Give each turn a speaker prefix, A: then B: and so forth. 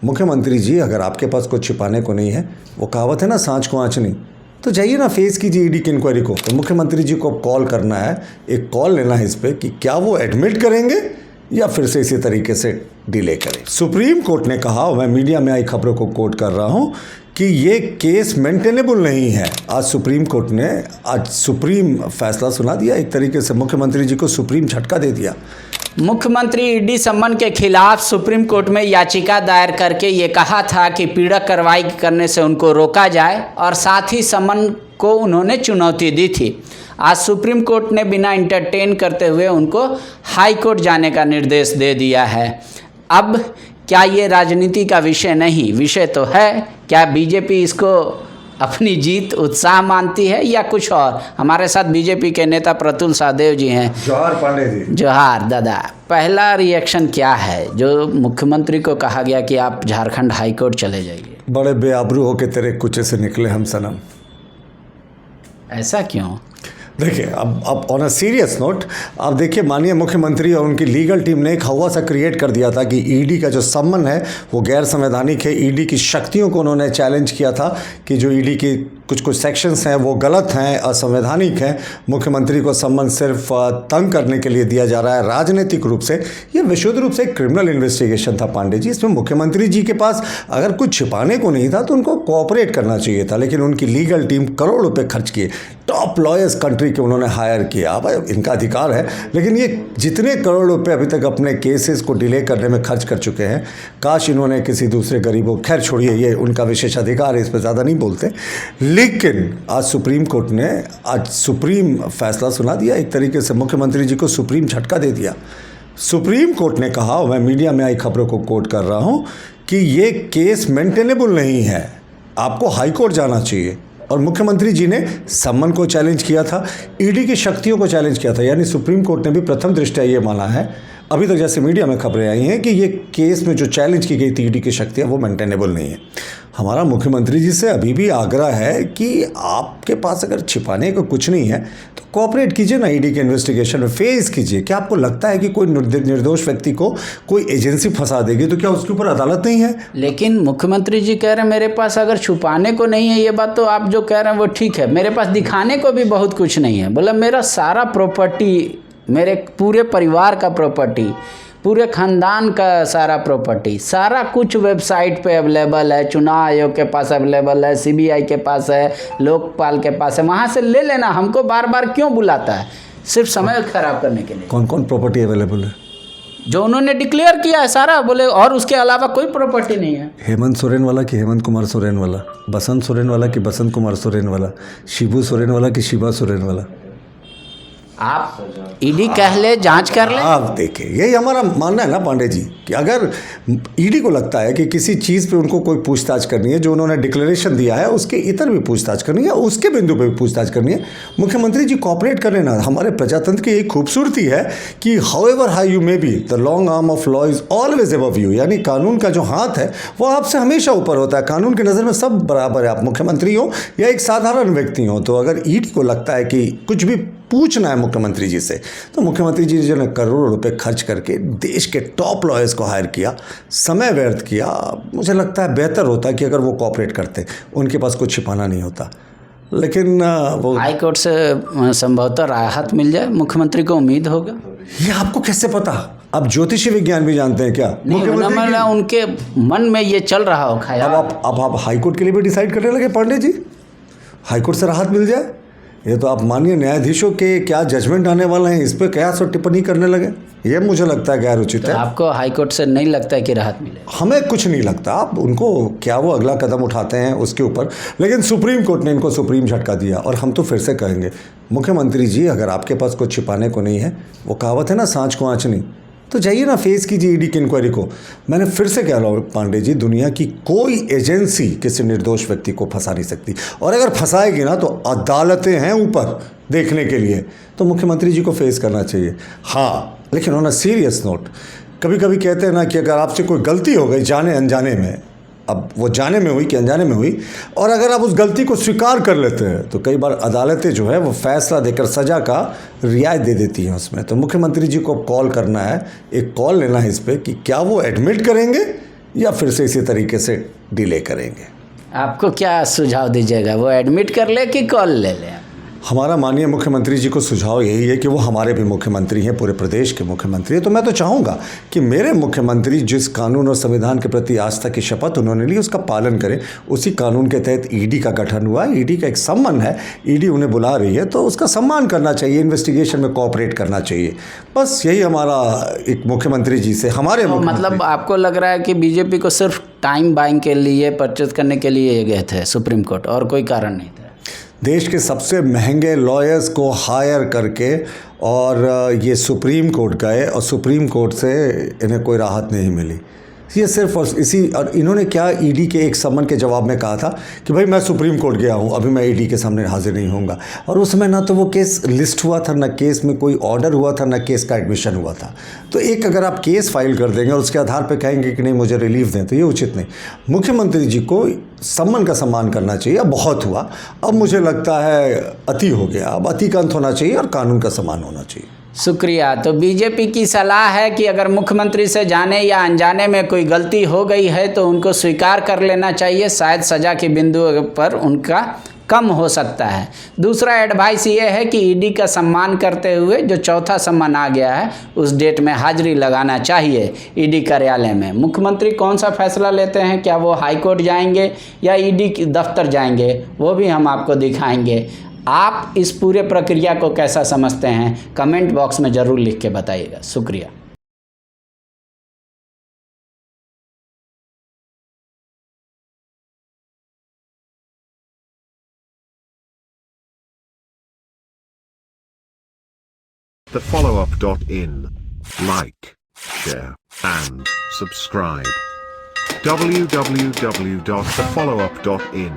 A: मुख्यमंत्री जी, अगर आपके पास कुछ छिपाने को नहीं है, वो कहावत है ना, सांच को आँच नहीं, तो जाइए ना, फेस कीजिए ईडी की इंक्वायरी को। तो मुख्यमंत्री जी को कॉल करना है, एक कॉल लेना है इस पे कि क्या वो एडमिट करेंगे या फिर से इसी तरीके से डिले करें। सुप्रीम कोर्ट ने कहा, मैं मीडिया में आई खबरों को कोट कर रहा हूं, कि ये केस मेंटेनेबल नहीं है। आज सुप्रीम कोर्ट ने सुप्रीम फैसला सुना दिया, एक तरीके से मुख्यमंत्री जी को सुप्रीम झटका दे दिया।
B: मुख्यमंत्री ईडी सम्मन के खिलाफ सुप्रीम कोर्ट में याचिका दायर करके ये कहा था कि पीड़क कार्रवाई करने से उनको रोका जाए और साथ ही सम्मन को उन्होंने चुनौती दी थी। आज सुप्रीम कोर्ट ने बिना इंटरटेन करते हुए उनको हाई कोर्ट जाने का निर्देश दे दिया है। अब क्या ये राजनीति का विषय नहीं, विषय तो है। क्या बीजेपी इसको अपनी जीत उत्साह मानती है या कुछ और? हमारे साथ बीजेपी के नेता प्रतुल सहदेव जी हैं।
A: जोहार पांडे जी।
B: जोहार दादा। पहला रिएक्शन क्या है जो मुख्यमंत्री को कहा गया कि आप झारखंड हाई कोर्ट चले जाइए?
A: बड़े बेआबरू होके तेरे कुचे से निकले हम सनम।
B: ऐसा क्यों?
A: देखिए, अब ऑन अ सीरियस नोट, आप देखिए, माननीय मुख्यमंत्री और उनकी लीगल टीम ने एक हवा सा क्रिएट कर दिया था कि ईडी का जो सम्मन है वो गैर संवैधानिक है। ईडी की शक्तियों को उन्होंने चैलेंज किया था कि जो ईडी की कुछ सेक्शंस हैं वो गलत हैं, असंवैधानिक हैं। मुख्यमंत्री को सम्मन सिर्फ तंग करने के लिए दिया जा रहा है राजनीतिक रूप से। ये विशुद्ध रूप से एक क्रिमिनल इन्वेस्टिगेशन था पांडे जी। इसमें मुख्यमंत्री जी के पास अगर कुछ छिपाने को नहीं था तो उनको कोऑपरेट करना चाहिए था, लेकिन उनकी लीगल टीम करोड़ रुपये खर्च किए, टॉप लॉयर्स कंट्री के उन्होंने हायर किया। अब इनका अधिकार है, लेकिन ये जितने करोड़ रुपए अभी तक अपने केसेस को डिले करने में खर्च कर चुके हैं, काश इन्होंने किसी दूसरे गरीबों, खैर छोड़िए, ये उनका विशेष अधिकार है, इस पर ज़्यादा नहीं बोलते। लेकिन आज सुप्रीम कोर्ट ने सुप्रीम फैसला सुना दिया, एक तरीके से मुख्यमंत्री जी को सुप्रीम झटका दे दिया। सुप्रीम कोर्ट ने कहा, मैं मीडिया में आई खबरों को कोट कर रहा हूँ, कि ये केस मेंटेनेबल नहीं है, आपको हाई कोर्ट जाना चाहिए। और मुख्यमंत्री जी ने सम्मन को चैलेंज किया था, ईडी की शक्तियों को चैलेंज किया था। यानी सुप्रीम कोर्ट ने भी प्रथम दृष्टया ये माना है, अभी तक जैसे मीडिया में खबरें आई हैं, कि ये केस में जो चैलेंज की गई थी ईडी की शक्तियाँ, वो मेंटेनेबल नहीं है। हमारा मुख्यमंत्री जी से अभी भी आग्रह है कि आपके पास अगर छिपाने को कुछ नहीं है तो कोऑपरेट कीजिए ना, ईडी के इन्वेस्टिगेशन में फेस कीजिए। क्या आपको लगता है कि कोई निर्दोष व्यक्ति को कोई एजेंसी फंसा देगी तो क्या उसके ऊपर अदालत नहीं है?
B: लेकिन मुख्यमंत्री जी कह रहे हैं मेरे पास अगर छुपाने को नहीं है, ये बात तो आप जो कह रहे हैं वो ठीक है, मेरे पास दिखाने को भी बहुत कुछ नहीं है। बोला मेरा सारा प्रॉपर्टी, मेरे पूरे परिवार का प्रॉपर्टी, पूरे खानदान का सारा प्रॉपर्टी, सारा कुछ वेबसाइट पे अवेलेबल है, चुनाव आयोग के पास अवेलेबल है, सीबीआई के पास है, लोकपाल के पास है, वहाँ से ले लेना। हमको बार बार क्यों बुलाता है? सिर्फ समय खराब करने के लिए।
A: कौन कौन प्रॉपर्टी अवेलेबल है?
B: जो उन्होंने डिक्लेयर किया है सारा, बोले और उसके अलावा कोई प्रॉपर्टी नहीं है।
A: हेमंत सोरेन वाला कि हेमंत कुमार सोरेन वाला, बसंत सोरेन वाला कि बसंत कुमार सोरेन वाला, शिबू सोरेन वाला कि शिबा सोरेन वाला?
B: आप ईडी कह ले, जांच कर ले।
A: आप देखिए, यही हमारा मानना है ना पांडे जी, कि अगर ईडी को लगता है कि किसी चीज़ पे उनको कोई पूछताछ करनी है, जो उन्होंने डिक्लेरेशन दिया है उसके इतर भी पूछताछ करनी है, उसके बिंदु पे भी पूछताछ करनी है, मुख्यमंत्री जी कोऑपरेट कर लेना। हमारे प्रजातंत्र की एक खूबसूरती है कि however high you may be, the long arm of law is always above you. यानी कानून का जो हाथ है वो आपसे हमेशा ऊपर होता है। कानून की नज़र में सब बराबर है, आप मुख्यमंत्री हो या एक साधारण व्यक्ति हो। तो अगर ईडी को लगता है कि कुछ भी पूछना है मुख्यमंत्री जी से, तो मुख्यमंत्री जी ने करोड़ों रुपए खर्च करके देश के टॉप लॉयर्स को हायर किया, समय व्यर्थ किया। मुझे लगता है बेहतर होता कि अगर वो कोऑपरेट करते, उनके पास कुछ छिपाना नहीं होता। लेकिन वो
B: हाई कोर्ट से संभवतः राहत मिल जाए, मुख्यमंत्री को उम्मीद होगा।
A: ये आपको कैसे पता? आप ज्योतिषी विज्ञान भी जानते हैं क्या?
B: उनके मन में ये चल रहा हो ख्याल।
A: अब आप हाईकोर्ट के लिए भी डिसाइड करने लगे पांडे जी? हाईकोर्ट से राहत मिल जाए, ये तो आप माननीय न्यायाधीशों के क्या जजमेंट आने वाले हैं, इस पर क्या सो टिप्पणी करने लगे, ये मुझे लगता है गैर उचित है।
B: आपको हाईकोर्ट से नहीं लगता है कि राहत मिले?
A: हमें कुछ नहीं लगता, आप उनको क्या वो अगला कदम उठाते हैं उसके ऊपर। लेकिन सुप्रीम कोर्ट ने इनको सुप्रीम झटका दिया, और हम तो फिर से कहेंगे, मुख्यमंत्री जी अगर आपके पास कुछ छिपाने को नहीं है, वो कहावत है ना, सांच को आँच नहीं, तो जाइए ना, फेस कीजिए ईडी की इंक्वायरी को। मैंने फिर से कह रहा हूँ पांडे जी, दुनिया की कोई एजेंसी किसी निर्दोष व्यक्ति को फंसा नहीं सकती, और अगर फंसाएगी ना तो अदालतें हैं ऊपर देखने के लिए। तो मुख्यमंत्री जी को फेस करना चाहिए। हाँ, लेकिन ऑन अ सीरियस नोट, कभी कभी कहते हैं ना कि अगर आपसे कोई गलती हो गई जाने अनजाने में, अब वो जाने में हुई कि अनजाने में हुई, और अगर आप उस गलती को स्वीकार कर लेते हैं तो कई बार अदालतें जो है वो फैसला देकर सज़ा का रियायत दे देती हैं उसमें। तो मुख्यमंत्री जी को कॉल करना है, एक कॉल लेना है इस पर कि क्या वो एडमिट करेंगे या फिर से इसी तरीके से डिले करेंगे।
B: आपको क्या सुझाव दीजिएगा, वो एडमिट कर ले कि कॉल ले ले?
A: हमारा माननीय मुख्यमंत्री जी को सुझाव यही है कि वो हमारे भी मुख्यमंत्री हैं, पूरे प्रदेश के मुख्यमंत्री हैं, तो मैं तो चाहूँगा कि मेरे मुख्यमंत्री जिस कानून और संविधान के प्रति आस्था की शपथ उन्होंने ली उसका पालन करें। उसी कानून के तहत ईडी का गठन हुआ, ईडी का एक सम्मान है, ईडी उन्हें बुला रही है तो उसका सम्मान करना चाहिए, इन्वेस्टिगेशन में कोऑपरेट करना चाहिए। बस यही हमारा एक मुख्यमंत्री जी से हमारे
B: तो मतलब आपको लग रहा है कि बीजेपी को सिर्फ टाइम बाइंग के लिए, परचेज करने के लिए ये गए थे सुप्रीम कोर्ट, और कोई कारण नहीं था?
A: देश के सबसे महंगे लॉयर्स को हायर करके और ये सुप्रीम कोर्ट गए और सुप्रीम कोर्ट से इन्हें कोई राहत नहीं मिली। ये सिर्फ और इन्होंने क्या ईडी के एक सम्मन के जवाब में कहा था कि भाई मैं सुप्रीम कोर्ट गया हूँ, अभी मैं ईडी के सामने हाजिर नहीं होऊंगा। और उस समय ना तो वो केस लिस्ट हुआ था, ना केस में कोई ऑर्डर हुआ था, ना केस का एडमिशन हुआ था। तो एक अगर आप केस फाइल कर देंगे और उसके आधार पर कहेंगे कि नहीं मुझे रिलीफ दें, तो ये उचित नहीं। मुख्यमंत्री जी को सम्मान का सम्मान करना चाहिए। अब बहुत हुआ, अब मुझे लगता है अति हो गया, अब अति का अंत होना चाहिए और कानून का सम्मान होना चाहिए।
B: शुक्रिया। तो बीजेपी की सलाह है कि अगर मुख्यमंत्री से जाने या अनजाने में कोई गलती हो गई है तो उनको स्वीकार कर लेना चाहिए, शायद सज़ा के बिंदु पर उनका कम हो सकता है। दूसरा एडवाइस ये है कि ईडी का सम्मान करते हुए जो चौथा सम्मान आ गया है उस डेट में हाजिरी लगाना चाहिए ईडी कार्यालय में। मुख्यमंत्री कौन सा फैसला लेते हैं, क्या वो हाई कोर्ट जाएंगे या ईडी दफ्तर जाएंगे, वो भी हम आपको दिखाएंगे। आप इस पूरे प्रक्रिया को कैसा समझते हैं, कमेंट बॉक्स में ज़रूर लिख के बताइएगा। शुक्रिया।
C: The followup.in. Like, share, and subscribe. www.thefollowup.in